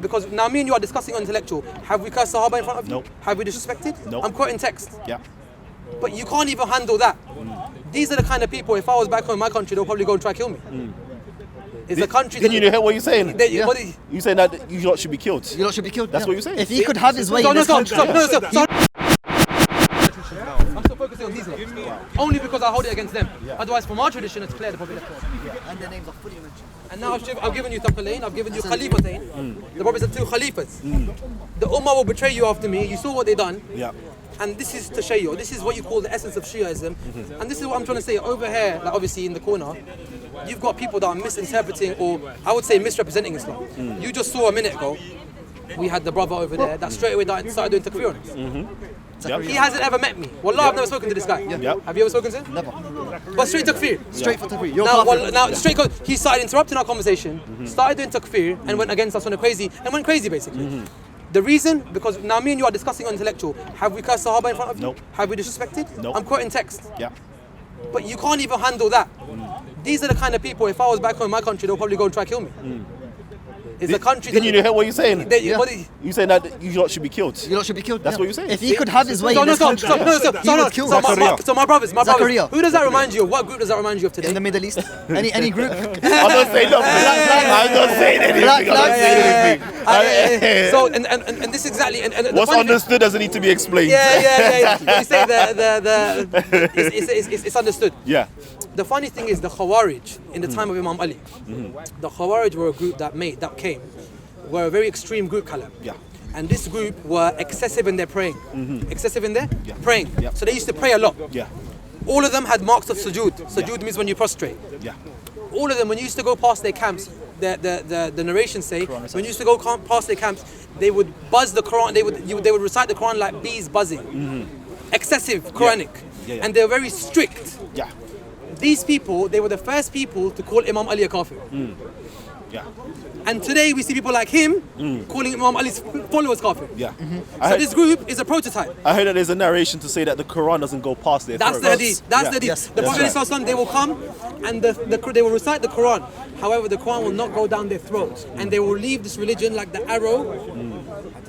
Because now me and you are discussing on intellectual. Have we cursed Sahaba in front of you? Nope. Have we disrespected? Nope. I'm quoting text. Yeah. But you can't even handle that. These are the kind of people, if I was back home in my country, they'll probably go and try to kill me. It's a country Can you hear what you're saying? Yeah. You saying that you lot should be killed? You lot should be killed. That's what you're saying? If he could have his way in this country. I'm still focusing on these lot. Only because I hold it against them. Otherwise, from our tradition, it's clear the Prophet left. And their names are fully mentioned. And now I've given you Thaqalain, I've given you Khalifatain. The Prophet said 2 Khalifas. The Ummah will betray you after me. You saw what they done. Yeah. And this is Tashayyu. This is what you call the essence of Shiaism. And this is what I'm trying to say. Over here, like obviously in the corner, you've got people that are misinterpreting, or I would say misrepresenting Islam. You just saw a minute ago, we had the brother over there that straight away started doing takfir on us. He hasn't ever met me. Wallah, I've never spoken to this guy. Have you ever spoken to him? Never. But straight takfir. Straight for takfir. Now straight, he started interrupting our conversation, started doing takfir, and went against us on a crazy, basically. The reason, because now me and you are discussing on intellectual. Have we cursed Sahaba in front of you? Nope. Have we disrespected? Nope. I'm quoting text. Yeah. But you can't even handle that. These are the kind of people, if I was back home in my country, they'll probably go and try to kill me. It's a country. Can you hear what you're saying? You saying that you lot should be killed? You lot should be killed. That's what you're saying? If he could have his way in this country, he would kill us. So my brothers, Zakaria. who does that remind you of? What group does that remind you of today? In the Middle East, any group. I'm not saying nothing. I'm not saying anything. I'm not saying anything. So and this exactly. And what's understood doesn't need to be explained. Yeah. You say it's understood. Yeah. The funny thing is the Khawarij in the time of Imam Ali. The Khawarij were a group that came, were a very extreme group, Kalam. Yeah. And this group were excessive in their praying. Excessive in their praying. Yeah. So they used to pray a lot. Yeah. All of them had marks of sujood. Sujood means when you prostrate. Yeah. All of them, when you used to go past their camps, the narrations say, when you used to go past their camps, they would buzz the Quran, they would recite the Quran like bees buzzing. Excessive Quranic. Yeah. And they were very strict. Yeah. These people, they were the first people to call Imam Ali a kafir. Yeah. And today we see people like him calling Imam Ali's followers kafir. Yeah. So this group is a prototype. I heard that there's a narration to say that the Quran doesn't go past their That's throats. the hadith. That's the hadith. Yes. The Prophet ﷺ, they will come and they will recite the Quran. However, the Quran will not go down their throats, and they will leave this religion like the arrow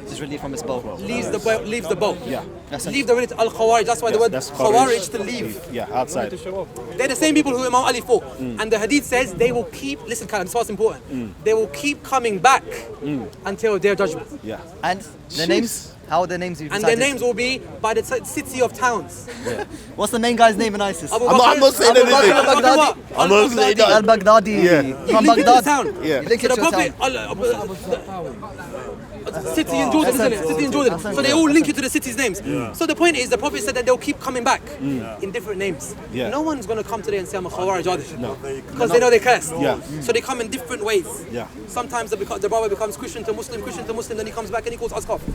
Just relief from his bow. leaves the bow. Yeah. Leave the religion. Al-Khawarij. That's why the word That's Khawarij to leave. Yeah, outside. They're the same people who Imam Ali fought. And the hadith says they will keep, listen Kalam, this is what's important. They will keep coming back until their judgment. Yeah. And their names? How are their names? And their names will be by the city of towns. What's the main guy's name in ISIS? Abu I'm Bakr, not saying Abu Bakr anything. al-Baghdadi. I'm not saying that. Al-Baghdadi. Yeah. You From link it to the Baghdad. town. Yeah. You link So it the to a Prophet, city in Jordan, isn't it? City in Jordan. So they all link it to the city's names. So the point is, the Prophet said that they'll keep coming back in different names. Yeah. No one's going to come today and say I'm a Khawarij, are they? No. Because they know they're cursed. Yeah. So they come in different ways. Yeah. Sometimes the brother becomes Christian to Muslim, then he comes back and he calls us kafir.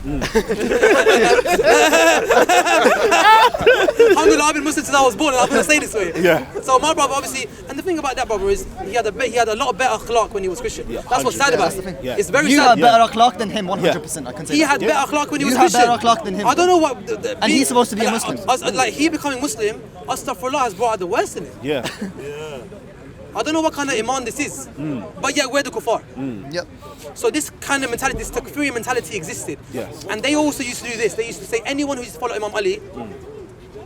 Alhamdulillah, I've been Muslim since I was born and I'm going to stay this way. Yeah. So my brother, obviously, and the thing about that brother is he had a lot better akhlaq when he was Christian. That's what's sad about it. Yeah. It's very You sad. have better akhlaq than him, 100%. I can say He that. had better akhlaq when he was You have Christian. better akhlaq than him. I don't know what. And he's supposed to be a Muslim. Like he becoming Muslim, astaghfirullah has brought out the worst in it. Yeah. I don't know what kind of iman this is, but yet we're the kuffar. Yep. So this kind of mentality, this takfiri mentality existed. Yes. And they also used to do this. They used to say anyone who used to follow Imam Ali,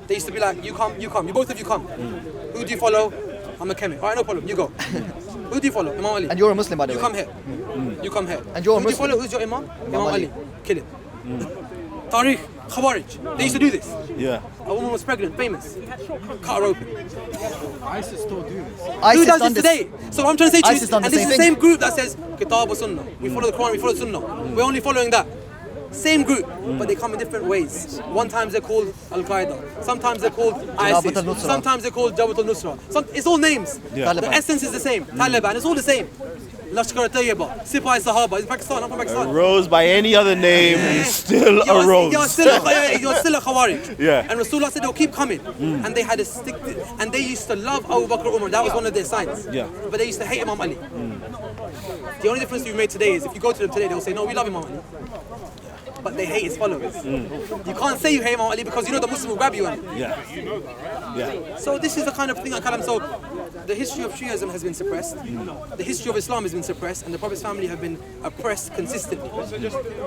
they used to be like, you come, you both of you come. Who do you follow? I'm a chemist. All right, no problem, you go. Who do you follow? Imam Ali. And you're a Muslim, by the way. You come here. You come here. And you're a Who do you Muslim. follow? Who's your Imam? Imam Ali. Ali. Kill him. Tariq, Khawarij. They used to do this. Yeah. A woman was pregnant, famous. Cut her open. ISIS still do this. Who ISIS does done this today? So what I'm trying to say to you ISIS is, done the and this is same the same thing. group that says Kitab wa Sunnah. We follow the Quran, we follow the Sunnah. We're only following that. Same group, but they come in different ways. One time they're called Al-Qaeda. Sometimes they're called ISIS. al-Nusra. Sometimes they're called Jabhat al-Nusra. It's all names. Yeah. The essence is the same. Taliban, it's all the same. Lashkar Tayyiba, Sipai Sahaba. It's Pakistan, I'm from Pakistan. Rose by any other name is still a rose. You're still a Khawarij. Yeah. And Rasulullah said they'll keep coming. And they had a stick, and they used to love Abu Bakr Umar. That was one of their signs. Yeah. But they used to hate Imam Ali. The only difference we've made today is if you go to them today, they'll say, no, we love Imam Ali. But they hate his followers. You can't say you hate Imam Ali because you know the Muslim will grab you on it. Yeah. Yeah. So this is the kind of thing I Kalam. So the history of Shiaism has been suppressed, the history of Islam has been suppressed, and the Prophet's family have been oppressed consistently.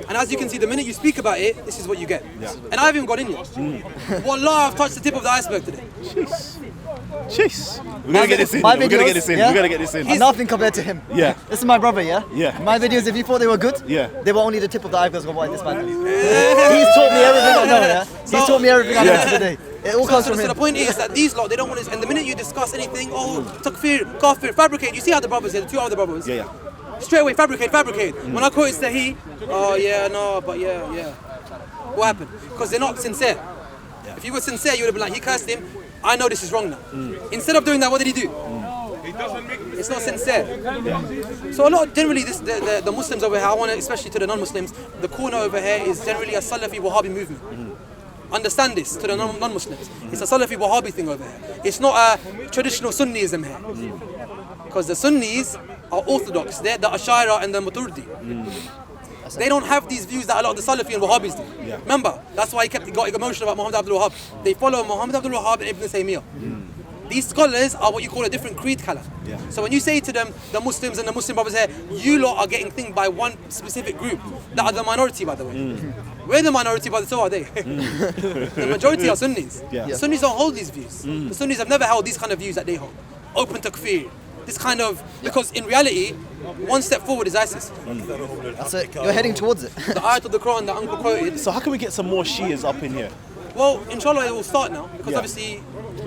And as you can see, the minute you speak about it, this is what you get. And I haven't even got in yet. Wallah, I've touched the tip of the iceberg today. Jeez. We're gonna get this in. My We're gonna videos, get this in. yeah? We're gonna get this in. I'm nothing compared to him. Yeah. This is my brother, yeah? Yeah. My videos, if you thought they were good, Yeah. they were only the tip of the iceberg of what this man does. He's taught me everything I know, yeah? He's taught me everything I know today. It all comes from So the him. point is that these lot, they don't want to, and the minute you discuss anything, takfir, kafir, fabricate, you see how the brothers here, the two other brothers, Yeah. straight away, fabricate. When I quote Sahi, oh yeah, no, but yeah. What happened? Because they're not sincere. If you were sincere, you would have been like, he cursed him, I know this is wrong now. Instead of doing that, what did he do? It's not sincere. So a lot, generally, the Muslims over here, I want to, especially to the non-Muslims, the corner over here is generally a Salafi Wahhabi movement. Understand this to the non-Muslims. It's a Salafi Wahhabi thing over here. It's not a traditional Sunnism here. Because the Sunnis are orthodox. They're the Ashaira and the Maturidi. They don't have these views that a lot of the Salafi and Wahhabis do. Remember, that's why he got emotional about Muhammad Abdul Wahhab. They follow Muhammad Abdul Wahhab and Ibn Taymiyyah. These scholars are what you call a different creed, Kalam. So when you say to them, the Muslims and the Muslim brothers here, you lot are getting thinged by one specific group that are the minority, by the way. We're the minority, but so are they. The majority are Sunnis. The Sunnis don't hold these views. The Sunnis have never held these kind of views that they hold. Open takfir. This kind of, because in reality, one step forward is ISIS. That's it. You're heading towards it. The ayat of the Quran that Uncle quoted. So how can we get some more Shias up in here? Well, inshallah, it will start now because obviously the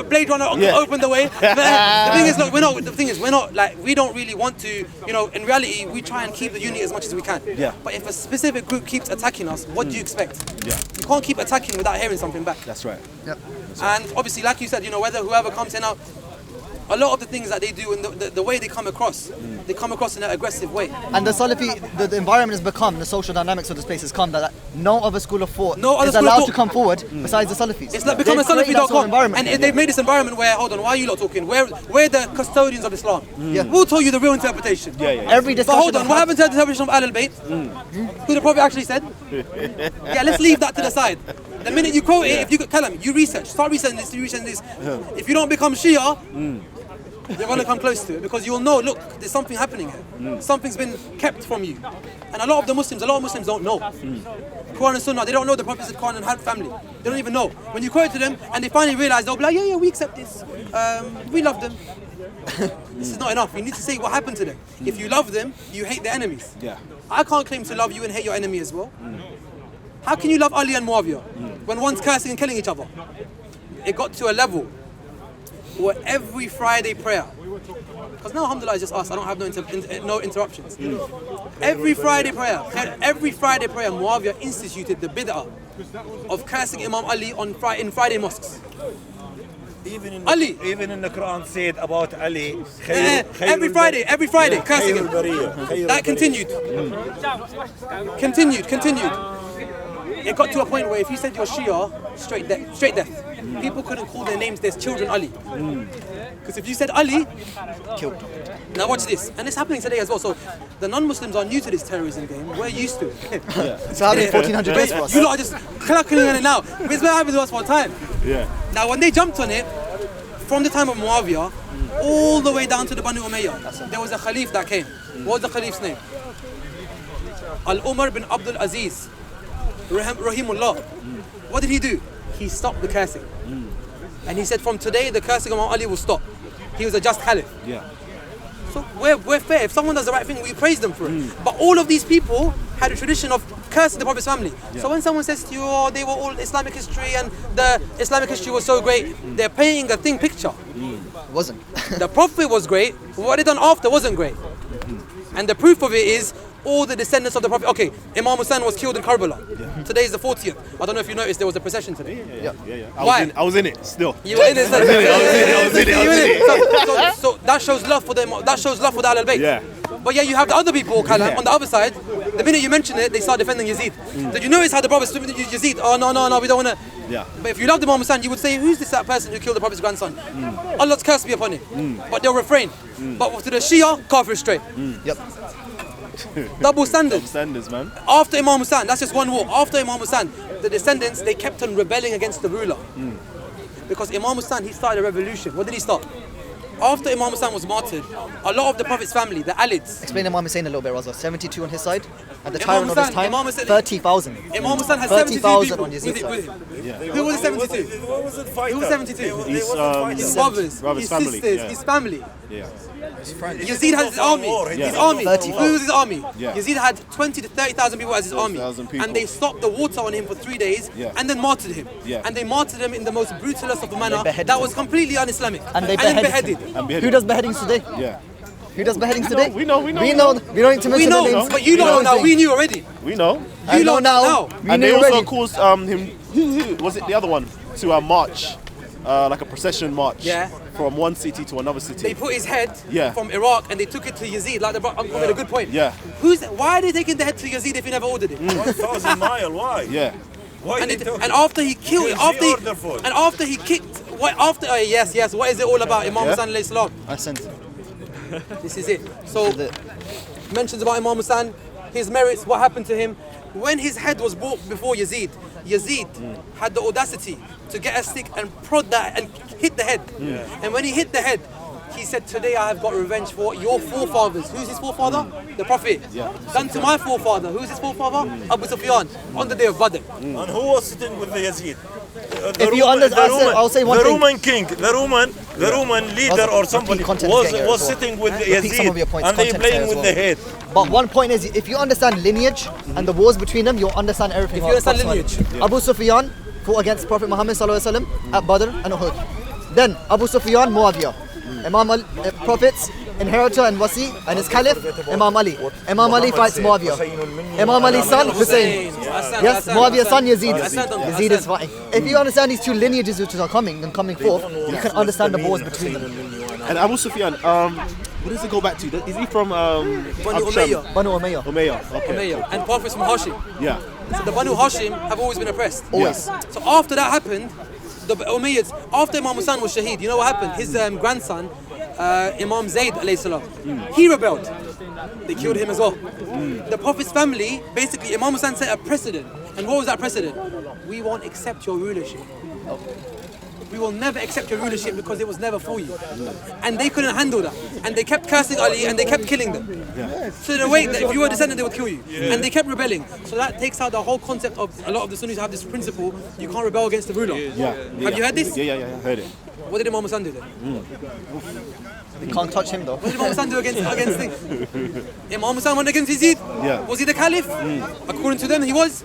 Blade Runner Yeah. opened the way. The thing is, look, we're not like, we don't really want to, in reality, we try and keep the unity as much as we can. Yeah. But if a specific group keeps attacking us, what do you expect? Yeah. You can't keep attacking without hearing something back. That's right. Yep. And obviously, like you said, whether whoever comes in now, a lot of the things that they do and the way they come across, they come across in an aggressive way. And the Salafi, the environment has become, the social dynamics of the space has come that no other school of thought No other is school of allowed thought- to come forward besides the Salafis. It's like become a They've created that sort of Salafi.com, environment. and they've made this environment where, hold on, why are you lot talking? We're the custodians of Islam. We'll tell you the real interpretation. Every But discussion. hold on, what happened to the interpretation of Ahl al-Bayt? Who the Prophet actually said? Yeah, let's leave that to the side. The minute you quote it, if you Kalam, you research, start researching this, If you don't become Shia, you're going to come close to it because you'll know, look, there's something happening here. Something's been kept from you. And a lot of Muslims don't know. Quran and Sunnah, they don't know the Prophet said Quran and had family. They don't even know. When you quote it to them and they finally realize, they'll be like, yeah, we accept this. We love them. This is not enough. You need to say what happened to them. If you love them, you hate their enemies. Yeah. I can't claim to love you and hate your enemy as well. How can you love Ali and Muawiyah when one's cursing and killing each other? It got to a level where every Friday prayer, because now alhamdulillah it's just us, I don't have no interruptions. Every Friday prayer, Muawiyah instituted the bid'ah of cursing Imam Ali in Friday mosques. Even in Ali. even in the Quran said about Ali. Every Friday, cursing him. That continued. It got to a point where if you said you're Shia, straight death. People couldn't call their names, there's children Ali. Because if you said Ali, Killed. now watch this. And it's happening today as well. So the non-Muslims are new to this terrorism game. We're used to it. So having 1400 days for us. You lot are just clacking on it now. It's been happening to us for a time. Yeah. Now when they jumped on it, from the time of Muawiyah, all the way down to the Banu Umayyah, there was a Khalif that came. What was the Khalif's name? Al-Umar bin Abdul Aziz, Rahimullah. What did he do? He stopped the cursing. And he said, from today, the cursing of Ali will stop. He was a just Caliph. Yeah. So we're fair. If someone does the right thing, we praise them for it. But all of these people had a tradition of cursing the Prophet's family. So when someone says to you, oh, they were all Islamic history and the Islamic history was so great, they're painting a picture. It wasn't. The Prophet was great, what they done after wasn't great. And the proof of it is all the descendants of the Prophet. Okay, Imam Hussein was killed in Karbala. Today is the 40th. I don't know if you noticed there was a procession today. Yeah. Why? I was in it still. You were in it. I was in it. So that shows love for them. That shows love for the Ahlul Bayt. Yeah. But yeah, you have the other people, Kalam, on the other side. The minute you mention it, they start defending Yazid. Did you notice how the brothers stood with Yazid? Oh no, we don't want to. Yeah. But if you love the Imam Hussein, you would say, who's that person who killed the Prophet's grandson? Allah's curse be upon him. But they'll refrain. But to the Shia, kafir straight. Yep. Double standards. Standards, man. After Imam Hussein, that's just one war. After Imam Hussein, the descendants, they kept on rebelling against the ruler. Because Imam Hussein, he started a revolution. What did he start? after Imam Hussein was martyred, a lot of the Prophet's family, the Alids, Explain Imam Hussein a little bit, Raza. 72 on his side, and the Imam tyrant of his Hussein- time, Imam Hussein- 30,000. Imam Hussein has 72 30,000 people on with, Yazid's with side. him. Who was the 72? Who was it fighter? Who was 72? His brothers, brother's his family, sisters, yeah. his family. Yeah. Yazid has his army. Yeah. His army. 30,000. Who was his army? Yeah. Yazid had 20 to 30,000 people as his army. 30,000 people. And they stopped the water on him for 3 days Yeah. and then martyred him. Yeah. And they martyred him in the most brutalist of the manner beheaded that him. was completely un-Islamic. And they then beheaded beheaded. him. And beheaded. Who does beheadings today? Yeah. Who does beheadings today? we know. We don't need to We mention the know, names. but you don't know now. We knew already. We know. I You know don't know now. now. We And knew they also already. caused him. Was it the other one to march, like a procession march? Yeah. From one city to another city. They put his head Yeah. from Iraq and they took it to Yazid. Like the uncle made a good point. Yeah. Why are they taking the head to Yazid if he never ordered it? 1,000 mile. Why? Yeah. Why And, they it, took and it? after he killed, Because he ordered for it. and after he kicked, what after? Yes, what is it all about? Imam Yeah. Hussein alayhi salam. I sent. This is it. So The- mentions about Imam Hussein, his merits, what happened to him. When his head was brought before Yazid, Yazid had the audacity to get a stick and prod that and hit the head. And when he hit the head, he said, "Today I have got revenge for your forefathers." Who's his forefather? The Prophet. Done to my forefather. Who's his forefather? Abu Sufyan on the day of Badr. And who was sitting with the Yazid? If you understand, I'll say one the thing. Roman king, the Roman leader or somebody content is getting was as well. sitting with Repeat some of your Yazid, points, and they context playing there as with well. the head. But one point is, if you understand lineage and the wars between them, you'll understand everything. If you about understand Prophet lineage. Abu Sufyan fought against Prophet Muhammad ﷺ at Badr and Uhud. Then Abu Sufyan, Muawiyah. Imam Ali, Prophet's inheritor and wasi, and his caliph, Imam Ali. Imam Ali fights Muawiyah. Imam Ali's son, Hussein. Yes, Muawiyah's son, Yazid. Yazid is fighting. If you understand these two lineages which are coming forth, you can understand the wars between them. And Abu Sufyan, what does it go back to? Is he from Banu Umayyah. Banu Umayyah. Umayyah. Okay. Umayyah. And prophets from Hashim. Yeah. So the Banu Hashim have always been oppressed. Always. So after that happened, the Umayyads, after Imam Hussein was shaheed, you know what happened? His grandson, Imam Zayd alayhi salam, he rebelled. They killed him as well. The Prophet's family, basically, Imam Hussein set a precedent. And what was that precedent? We won't accept your rulership. We will never accept your rulership because it was never for you. And they couldn't handle that. And they kept cursing Ali and they kept killing them. So the way that if you were a descendant, they would kill you. And they kept rebelling. So that takes out the whole concept of a lot of the Sunnis have this principle: you can't rebel against the ruler. Have you heard this? Yeah, I heard it. What did Imam Hussein do then? You can't touch him though. What did Imam Hussein do against things? Imam Hussein went against Yazid. Yeah. Was he the caliph? According to them, he was.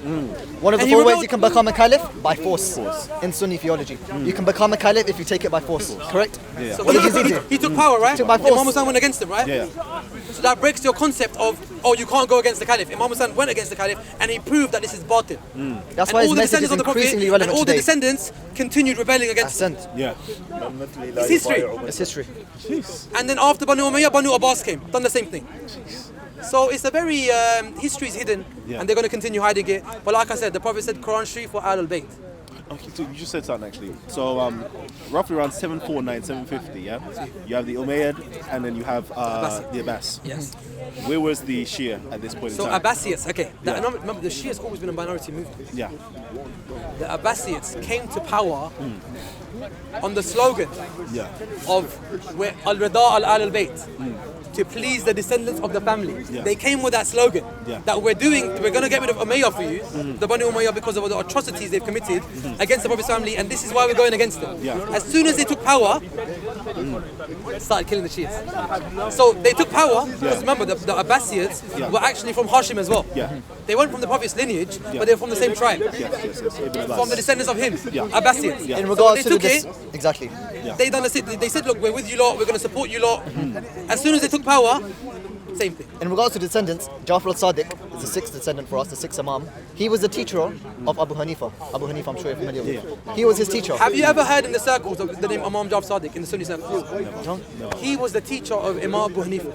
One of the And he four ways rebelled. you can become a caliph by force in Sunni theology. You can become a caliph if you take it by force. Correct? So What did Yazid do? he took power, right? Took by force. Imam Hussein went against him, right? Yeah. So that breaks your concept of, oh, you can't go against the caliph. Imam Hussein went against the caliph and he proved that this is batil. That's And why his all the message descendants is of the Prophet increasingly and relevant all the today. descendants continued rebelling against him. Ascent. Yeah. It's history. It's history. And then after Banu Umayyah, Banu Abbas came, done the same thing. So it's a very, history is hidden Yeah. and they're going to continue hiding it. But like I said, the Prophet said Quran Sharif for Ahlul Bayt. Okay, so you just said something actually. So roughly around 749, 750, yeah? You have the Umayyad and then you have the Abbas. Yes. Where was the Shia at this point So in time? Abbasids, okay. Yeah. Remember, the Shia has always been a minority movement. Yeah. The Abbasids came to power on the slogan Yeah. of Al-Rida al Bayt, to please the descendants of the family. Yeah. They came with that slogan Yeah. that we're going to get rid of Umayyah for you, the Banu Umayyah, because of the atrocities they've committed against the Prophet's family, and this is why we're going against them. Yeah. As soon as they took power, started killing the Shias. So they took power, because remember, the Abbasids Yeah. were actually from Hashim as well. Yeah. They weren't from the Prophet's lineage, but they were from the same tribe. Yes. Ibn Abbas. From the descendants of him, Yeah. Abbasids. Yeah. In So regards they to took it, exactly. they done they said, look, we're with you lot, we're going to support you lot. As soon as they took power, same thing. In regards to descendants, Jafar al-Sadiq is the sixth descendant for us, the sixth Imam. He was the teacher of Abu Hanifa. Abu Hanifa, I'm sure you're familiar with. He was his teacher. Have you ever heard in the circles of the name Imam Jafar Sadiq in the Sunni circles? He was the teacher of Imam Abu Hanifa.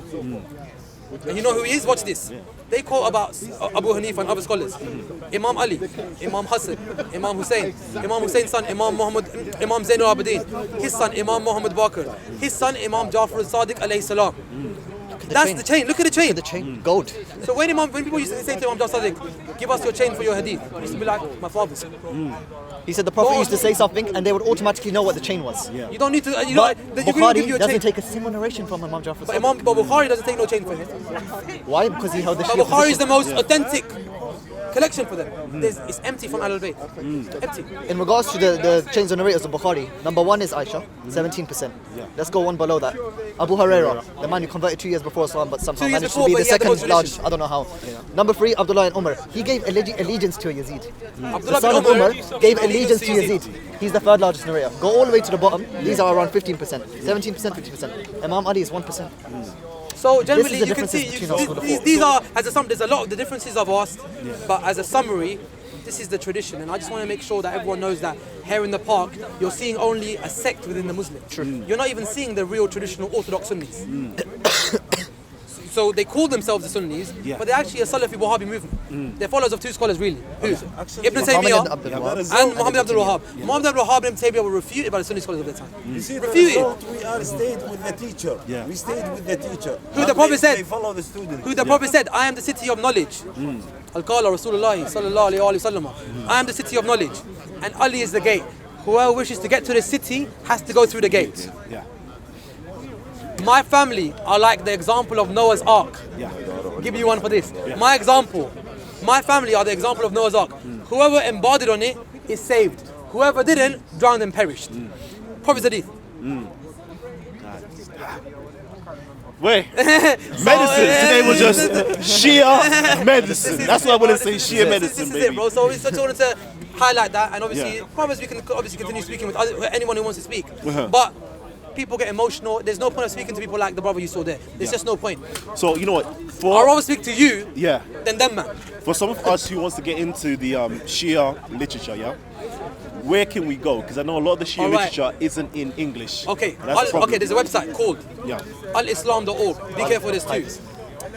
And you know who he is? Watch this. They quote about Abu Hanifa and other scholars. Imam Ali, Imam Hassan, Imam Hussein's son, Imam Zainul Abidin, his son, Imam Muhammad Baqir, his son, Imam Jafar al-Sadiq alayhi salam. Look at the That's chain. the chain. Look at the chain. Look at the chain. Gold. So when people used to say to Imam Sadiq, give us your chain for your hadith, he used to be like, my father's. He said the Prophet used to say something and they would automatically know what the chain was. Yeah. You don't need to. You But know, you can give you Bukhari a doesn't chain. take a single narration from Imam Jafar. But Bukhari doesn't take no chain for him. Why? Because he held the But Shia Bukhari is the position. most authentic collection for them. It's empty from Ahlul Bayt. Empty. In regards to the chains of narrators of Bukhari, number 1 is Aisha, 17%. Let's go one below that. Abu Huraira, the man who converted 2 years before Islam but somehow 2 years managed before, to be but the he had the most second largest. tradition. I don't know how. Number 3, Abdullah and Umar. He gave allegiance to a Yazid. The Abdullah son of bin Umar Umar gave allegiance to Yazid. He's the 3rd largest narrator. Go all the way to the bottom. These are around 15%, 17%, 50%. Imam Ali is 1%. So generally, This is the you can see differences between our school of thought. these are as a sum. There's a lot of the differences are vast, but as a summary, this is the tradition, and I just want to make sure that everyone knows that here in the park, you're seeing only a sect within the Muslim. You're not even seeing the real traditional Orthodox Sunnis. So they call themselves the Sunnis, but they're actually a Salafi Wahhabi movement. They're followers of 2 scholars, really. Who? Ibn Muhammad Taymiyyah and Abdul Wahab. and Muhammad Abdul Wahhab. Muhammad Abdul Wahhab and Ibn Taymiyyah were refuted by the Sunni scholars of their time. You see, the Refuted. result, we are stayed with the teacher. Yeah. We stayed with the teacher. Who the Not Prophet said- They follow the student. Who the Prophet said, I am the city of knowledge. Al-Qala Rasulullah sallallahu alayhi wa sallam. I am the city of knowledge, and Ali is the gate. Whoever wishes to get to the city has to go through the gate. Yeah. My family are like the example of Noah's Ark. Yeah. I'll give you one for this. My example, my family are the example of Noah's Ark. Whoever embodied on it is saved. Whoever didn't, drowned and perished. Prophet's hadith. Wait. Medicine. Today was just Shia medicine. That's what I want to say. Shia medicine, This is it, baby. bro. So I just wanted to highlight that, and obviously, promise we can obviously continue speaking with anyone who wants to speak. But people get emotional. There's no point of speaking to people like the brother you saw there. There's just no point. So you know what? I'd rather speak to you Yeah. than them, man. For some of us who wants to get into the Shia literature, yeah, where can we go? Because I know a lot of the Shia Alright. literature isn't in English. Okay, And that's the problem. okay. There's a website called Yeah. alislam.org. Be careful, there's 2.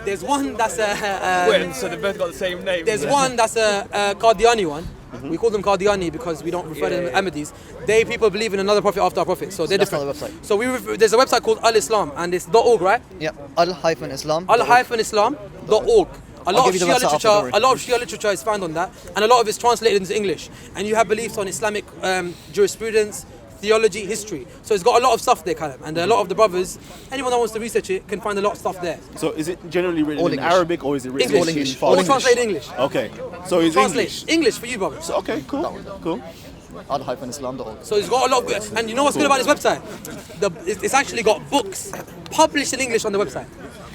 There's one that's a. Wait, so they've both got the same name. There's one that's a Qadiani one. We call them Qadiani because we don't refer to them as Ahmadis. People believe in another prophet after our prophet, so they're that's different. not the website. So there's a website called Al-Islam, and it's .org, right? Yeah, al-islam. Al-Islam.org. A lot of give you the Shia website after, literature, don't worry. a lot of Shia literature is found on that, and a lot of it's translated into English. And you have beliefs on Islamic jurisprudence, theology, history. So it's got a lot of stuff there, Kalam. And a lot of the brothers, anyone that wants to research it, can find a lot of stuff there. So is it generally written All in English. Arabic or is it written English. in English. All Farsi? translated English. Okay. So it's Translate. English. English for you, brothers. So, okay, cool. Cool. al-islam.org. So it's got a lot of, and you know what's good about this website? It's actually got books published in English on the website.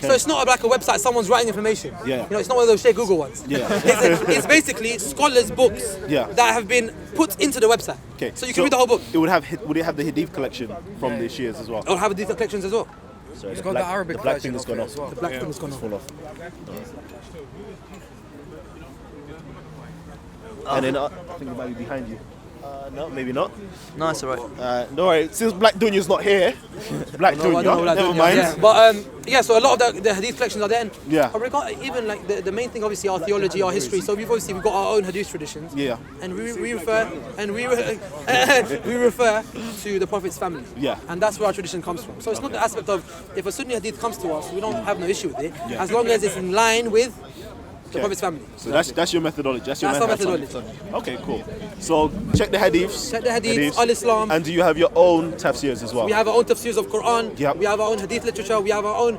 So it's not like a website someone's writing information. Yeah. You know, it's not one of those share Google ones. Yeah. It's basically scholars' books Yeah. that have been put into the website. Okay. So you can read the whole book. It would it have the Hadith collection from the Shias as well? It'll have different collections as well. Sorry, It's got the Arabic the black version thing has of gone it off. as well. The black thing is gone Full off. off. And then I think it might be behind you. No, maybe not. No, it's alright. No worry. Since Black Dunya's not here, Black No, I don't know Dunya, what never that mind. is. Yeah. But yeah, so a lot of the hadith collections are there. And Yeah. even like the main thing, obviously, our theology, our history. So we've got our own hadith traditions. Yeah. And we refer we refer to the Prophet's family. Yeah. And that's where our tradition comes from. So it's not the aspect of if a Sunni hadith comes to us, we don't have no issue with it, as long as it's in line with the Prophet's family. So that's your methodology. That's your That's our methodology. Okay, cool. So check the hadiths. Check the hadiths, Al-Islam. And do you have your own tafsirs as well? We have our own tafsirs of Quran. Yep. We have our own hadith literature. We have our own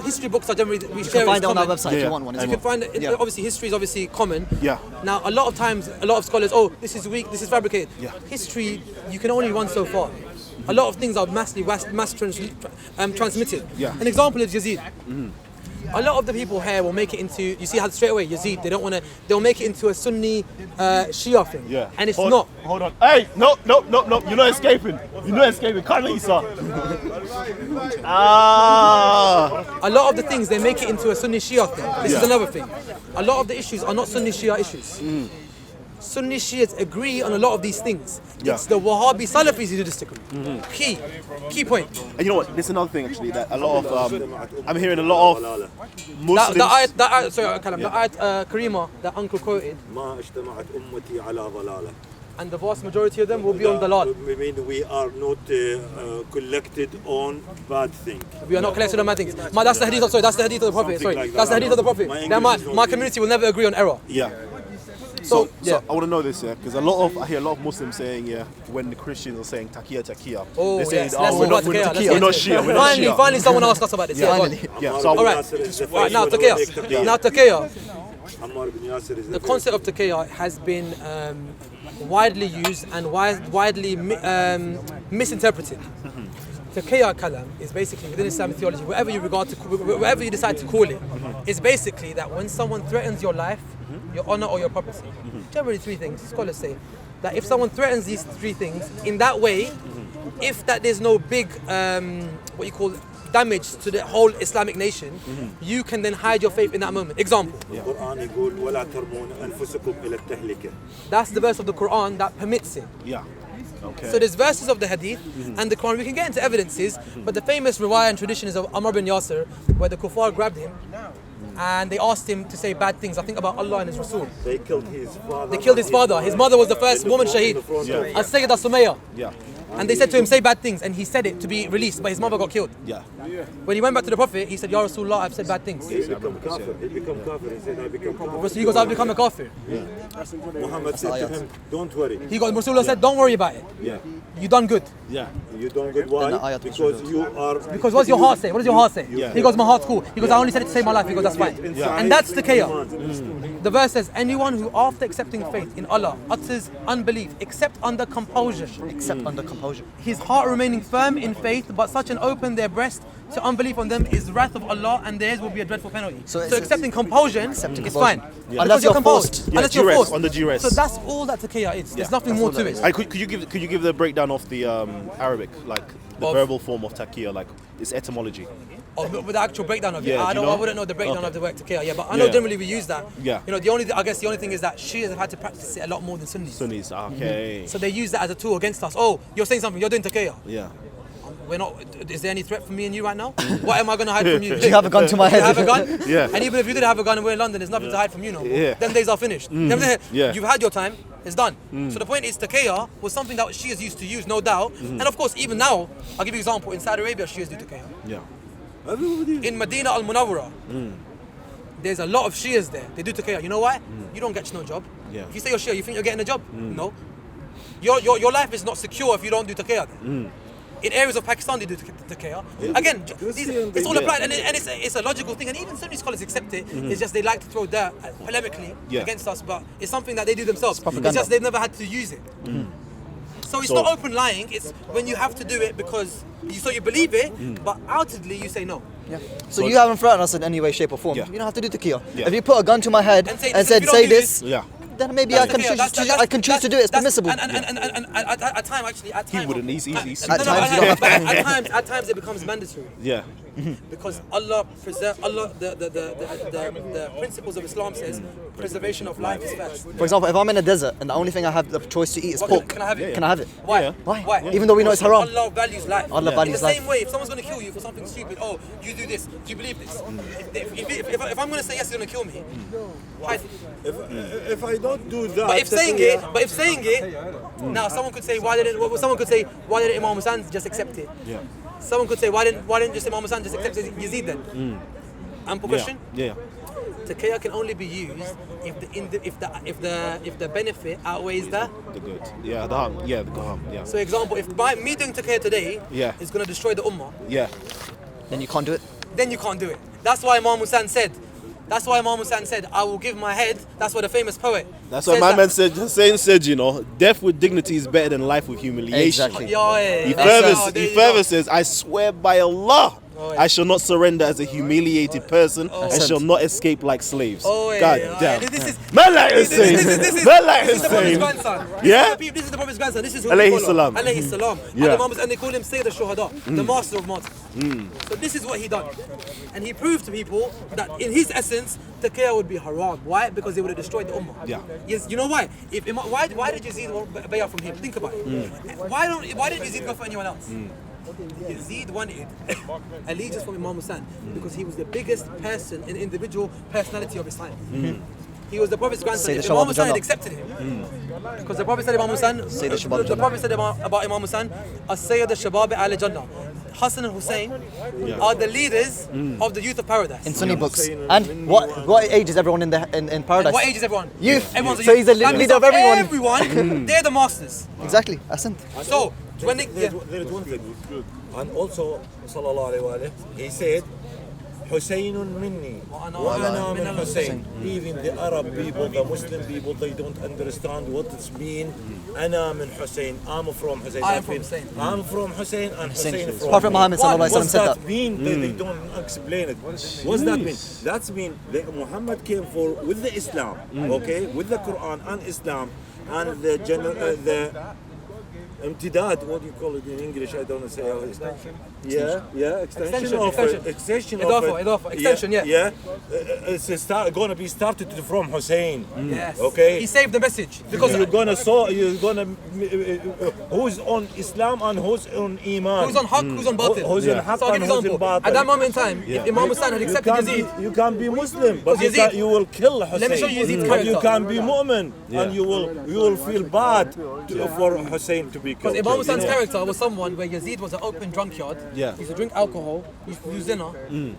history books are generally we You share. can find as it on our common. website if Yeah. you want one. You can find it. Obviously, history is obviously common. Yeah. Now, a lot of times, a lot of scholars, this is weak, this is fabricated. Yeah. History, you can only run so far. A lot of things are transmitted. Yeah. An example is Yazid. A lot of the people here will make it into, you see how straight away Yazid, they'll make it into a Sunni Shia thing. Yeah. And it's hold, not. Hold on. Hey, no. You're not escaping. You're not escaping. Carlisa. A lot of the things, they make it into a Sunni Shia thing. This is Yeah. another thing. A lot of the issues are not Sunni Shia issues. Sunni Shias agree on a lot of these things. Yeah. It's the Wahhabi Salafis who disagree. Key point. And you know what? There's another thing actually that a lot of I'm hearing a lot of Muslims. That ayat, sorry, Kalam, the ayat Karima that Uncle quoted. ما اجتمعت أمتي على ضلالة and the vast majority of them will be on dalal. I mean, we are not collected on bad things. We are not collected on bad things. That's the hadith. Sorry, that's the hadith of the Prophet. Something Sorry, like that's the that. hadith of the Prophet. My Now, English is my not- community will never agree on error. Yeah. So, yeah. I want to know this, yeah, because I hear a lot of Muslims saying, yeah, when the Christians are saying takia, Oh, they're saying, yes. Let's we're talk not, about we're Taqiyya. not Shia, we're not Shia. Finally, someone asked us about this. Yeah, Finally. Yeah, so all right. Yasser is the Right, first now one who Taqiyya. make taqiyya. Now Taqiyya. Ammar bin Yasser is The concept of Taqiyya has been widely used and widely misinterpreted. Taqiyya Kalam is basically, within Islamic theology, whatever you decide to call it, is basically that when someone threatens your life, your honor or your property, generally three things, scholars say, that if someone threatens these three things in that way, if that there's no big, what you call damage to the whole Islamic nation, you can then hide your faith in that moment. Example, القرآن يقول ولا ترمون أنفسكم إلى التهلكة. that's the verse of the Quran that permits it. Yeah. Okay. So there's verses of the Hadith and the Quran. We can get into evidences, but the famous riwayah and tradition is of Ammar bin Yasser, where the kuffar grabbed him and they asked him to say bad things. I think about Allah and His Rasul. They killed his father. They killed his father. His mother was the first woman shaheed, Yeah. As-Sayyidah Sumayya. Yeah. And they said to him, say bad things, and he said it to be released, but his mother got killed. Yeah. When he went back to the Prophet, he said, Ya Rasulullah, I've said bad things. He become kafir. He become kafir. He said, I become kafir. So he goes, I've become a kafir. Muhammad said to him, don't worry. Rasulullah said, don't worry about it. Yeah. You done good. Yeah. You don't get Then the why? ayat was Because you are. Because what does your heart say? What does your heart say? Yeah. He goes, my heart's cool. He goes, I only said it to save my life. He goes, that's fine. Inside And that's the qiyam. iman. The verse says, anyone who after accepting faith in Allah utters unbelief except under compulsion, Except under composure. his heart remaining firm in faith, but such an open their breast to unbelief on them is the wrath of Allah, and theirs will be a dreadful penalty. So So, it's- accepting compulsion is compulsion. fine. Yeah. Because Unless you're composed. forced. Yeah, Unless you're duress, forced. under duress. So that's all that taqiyya is. There's nothing more to it. Could you give the breakdown of the Arabic, like the Of- verbal form of takia, like its etymology? Or with the actual breakdown of it. Yeah, I do you know. I know? wouldn't know the breakdown Okay. of the word taqiyya. Yeah, but I know Yeah. generally we use that. Yeah. You know, I guess the only thing is that Shias have had to practice it a lot more than Sunnis. Sunnis. Okay. So they use that as a tool against us. Oh, you're saying something. You're doing taqiyya. Yeah. We're not. Is there any threat from me and you right now? What am I going to hide from you? Do you have a gun to my Do you head? have a gun? Yeah. And even if you did have a gun and we're in London, there's nothing to hide from you no more. Yeah. Them days are finished. Yeah. You've had your time. It's done. So the point is, taqiyya was something that Shias used to use, no doubt. And of course, even now, I'll give you an example. In Saudi Arabia, Shias do taqiyya. Yeah. In Medina al-Munawwara, there's a lot of Shias there. They do taqiyya. You know why? You don't get no job. Yeah. If you say you're Shia, you think you're getting a job? No. Your life is not secure if you don't do taqiyya. In areas of Pakistan, they do taqiyya. Again, it's all applied, and it's a logical thing. And even Sunni scholars accept it. It's just they like to throw dirt polemically Yeah. against us, but it's something that they do themselves. It's propaganda. just they've never had to use it. So it's not open lying. It's when you have to do it because you believe it, but outwardly you say no. Yeah. So you haven't threatened us in any way, shape, or form. Yeah. You don't have to do taqiyya. Yeah. If you put a gun to my head And say and this, said, if you don't say do this, Yeah. then maybe I can choose to do it. It's permissible. And at times, actually, at times, He wouldn't. He's At times you don't have to. at times it becomes mandatory. Yeah. Because Allah the principles of Islam says preservation of life is first. For example, if I'm in a desert and the only thing I have the choice to eat is What pork, can I have it? can I have it? Why? Yeah. Why? Even though we know it's haram. Allah values life. Allah In values the life. same way, if someone's going to kill you for something stupid, oh, you do this, do you believe this? If I'm going to say yes, he's going to kill me. If I don't do that. But if saying it, now someone could say why didn't Imam Hussein just accept it? Yeah. Someone could say why didn't just Imam Hussein just accept Yazid then? Ample question. Yeah. Taqiyya can only be used if the benefit outweighs the. The good. Yeah. The harm. Yeah. The harm. Yeah. So example, if me doing taqiyya today Yeah. is going to destroy the ummah, Yeah. Then you can't do it. then you can't do it. That's why Imam Hussein said, I will give my head. That's what the famous poet. That's what says my that. man said. Hussein said, you know, death with dignity is better than life with humiliation. Exactly. Yeah, He there you further go. says, I swear by Allah, Oh, I shall not surrender as a humiliated person and Excellent. shall not escape like slaves. Oh, yeah, God yeah, damn. yeah. This is Man like this Hussein. is Man like this is the Prophet's Hussein. grandson. Yeah? This is the Prophet's grandson. This is who Alayhi we follow. salam. Alayhi salam. Yeah. And they call him Sayyid al-Shuhada, the master of martyrs. So this is what he done. And he proved to people that in his essence, taqiyya would be haram. Why? Because they would have destroyed the ummah. Yeah. Yes, you know why? Why did Yazid want bay'ah from him? Think about it. Why didn't Yazid go for anyone else? Yazid wanted allegiance from Imam Hussein because he was the biggest person, an individual personality of his time. he was the Prophet's grandson. Sayyid If Shabab Imam Hussain had al-Jannah. accepted him, because the Prophet said Imam Hussain, Sayyid Shabab the al-Jannah. Prophet said about Imam Hussain, as-Sayyid al-Shabab al-Jannah. Hassan and Hussein are the leaders of the youth of paradise. In Sunni books. And what age is everyone in paradise? What age is everyone? Youth. Everyone's a So youth. he's the That means leader of everyone. Everyone, they're the masters. Exactly. Ahsant. So, when they, There is one thing. And also, sallallahu alayhi wa alayhi, he said, Hussein minni, wa ana min Hussein. Even the Arab people, the Muslim people, they don't understand what it means. Ana min Hussein. I'm from Hussein. I am from Hussein. I'm from Hussein and Hussein from Prophet me. Muhammad sallallahu alaihi wasallam What said does that. that mean? They don't explain it. What's that mean? That means that Muhammad came with the Islam, okay, with the Quran and Islam, and the امتداد, what do you call it in English? I don't know say how it is. Extension of Idafa, extension, yeah. It's going to be started from Hussein. yes. Okay. He saved the message. Because You're gonna who's on Islam and who's on Iman. who's on Haqq, who's on Batil. Who's on Haqq So I'll give and you who's an on example. Batil. At that moment in time, if Imam Hussain had accepted Yazid, You can be Muslim, but Yazid- you will kill Hussein. Let me show you Yazid's But you character. can be Mu'min, and you will feel bad for Hussein to be killed. because Imam Hussein's character was someone where Yazid was an open drunkard, Yeah. he used to drink alcohol, he used to do zina,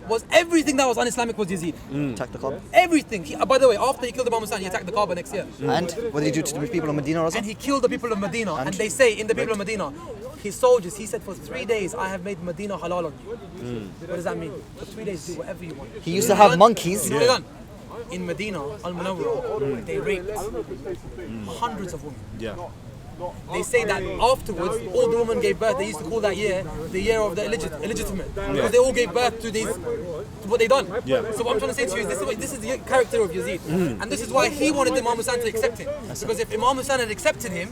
was everything that was un-Islamic was Yazid. Attack the Kaaba. Everything. By the way, after he killed Imam Hussain, he attacked the Kaaba next year. And what did he do to the people of Medina, Raza? And he killed the people of Medina. And they say in the people of Medina, his soldiers, he said, for 3 days, I have made Medina halal on you. What does that mean? For 3 days, do whatever you want. He used to have monkeys. You know what in Medina, Al-Munawwara, they raped hundreds of women. Yeah. They say that afterwards, all the women gave birth. They used to call that year the year of the illegitimate, because they all gave birth to these, to what they done. Yeah. So what I'm trying to say to you is this is the character of Yazid, and this is why he wanted Imam Hussain to accept him. Because if Imam Hussain had accepted him,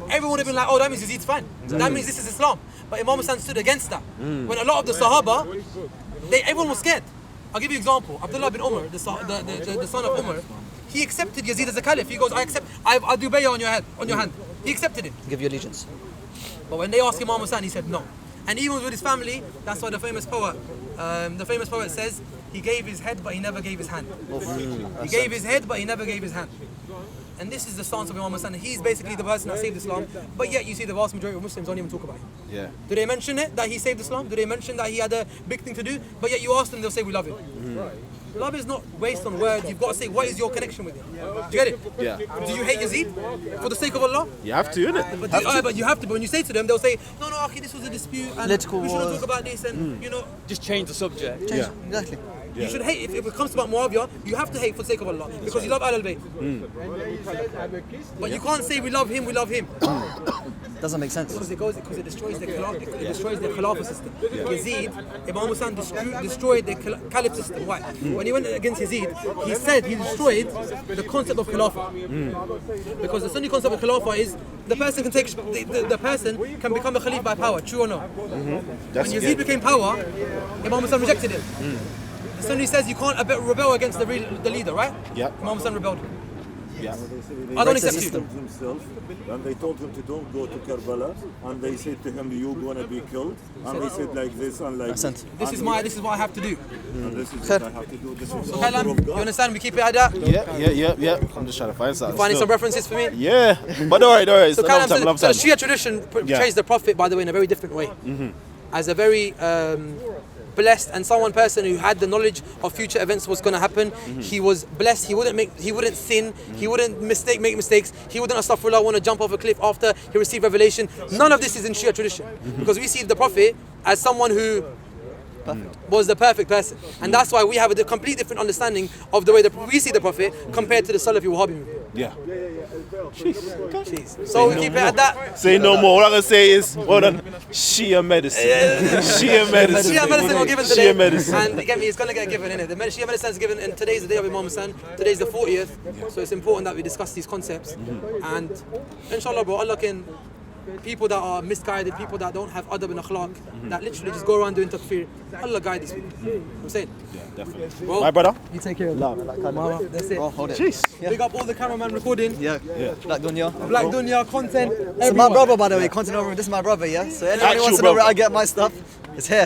everyone would have been like, oh, that means Yazid's fine. That means this is Islam. But Imam Hussain stood against that. When a lot of the Sahaba, everyone was scared. I'll give you an example. Abdullah bin Umar, the son of Umar, he accepted Yazid as a caliph. He goes, I do bay'ah on your hand. He accepted it. Give you allegiance. But when they asked Imam Hussain, he said no. And even with his family, that's why the famous poet says, he gave his head, but he never gave his hand. He gave his head, but he never gave his hand. And this is the stance of Imam Hussain. He's basically the person that saved Islam, but yet you see the vast majority of Muslims don't even talk about him. Yeah. Do they mention it, that he saved Islam? Do they mention that he had a big thing to do? But yet you ask them, they'll say, we love him. Love is not based on words. You've got to say, what is your connection with him? Do you get it? Yeah. Do you hate Yazid for the sake of Allah? You have to, innit? But you have to. But when you say to them, they'll say, no, Akhi, this was a dispute, and Political we shouldn't wars. talk about this, and you know, Just change the subject. Yeah. Exactly. you should hate. If it comes to about Muawiyah, you have to hate for the sake of Allah, because you love Ahlul Bayt. But you can't say we love him. Doesn't make sense. Because it destroys the Khilafah system. Yazid, Imam Hussain destroyed the Caliph system. Why? When he went against Yazid, he said he destroyed the concept of Khilafah. Because the Sunni concept of Khilafah is the person can take the person can become a Khalif by power. True or no? That's When Yazid good. became power, Imam Hussain rejected it. The Sunni says you can't rebel against the leader, right? Yeah. Imam Hussain rebelled. Yeah. I don't Breaks the accept you. system. himself, and they told him to don't go to Karbala, and they said to him, you're gonna be killed, and he said like this and like Ahsant. This is what I have to do. and this is what I have to do. This is So the order Kalam, of you God. understand? We keep it at that. Yeah. I'm just trying to find something. Finding still. some references for me. Yeah. But alright. So Love Kalam time, love so time. Shia tradition portrays the Prophet, by the way, in a very different way. As a very blessed and person who had the knowledge of future events was going to happen. He was blessed. He wouldn't sin. He wouldn't make mistakes. He wouldn't astaghfirullah want to jump off a cliff after he received revelation. None of this is in Shia tradition, because we see the Prophet as someone who was the perfect person, and that's why we have a complete different understanding of the way that we see the Prophet compared to the Salafi Wahhabi movement. Yeah. Jeez. So we keep it at that. Say no more. What I'm gonna say is, well done. Shia medicine. Shia medicine. Shia medicine was given today, Shia medicine. and get me, it's gonna get given in it. The Shia medicine is given, and today's the day of Imam Hussain. Today's the 40th, so it's important that we discuss these concepts. And inshallah, bro, Allah can. People that are misguided, people that don't have adab and akhlaq, that literally just go around doing takfir, Allah guide these people. You know what I'm saying? Yeah, definitely. Bro, My brother. you take care of love. That's it. Oh, hold it. Jeez. Big up all the cameraman recording. Yeah. Black Dunya. Black Dunya content. This is my brother, by the way. Content over. This is my brother, yeah? So anyone who Actual wants to know where brother. I get my stuff, it's here.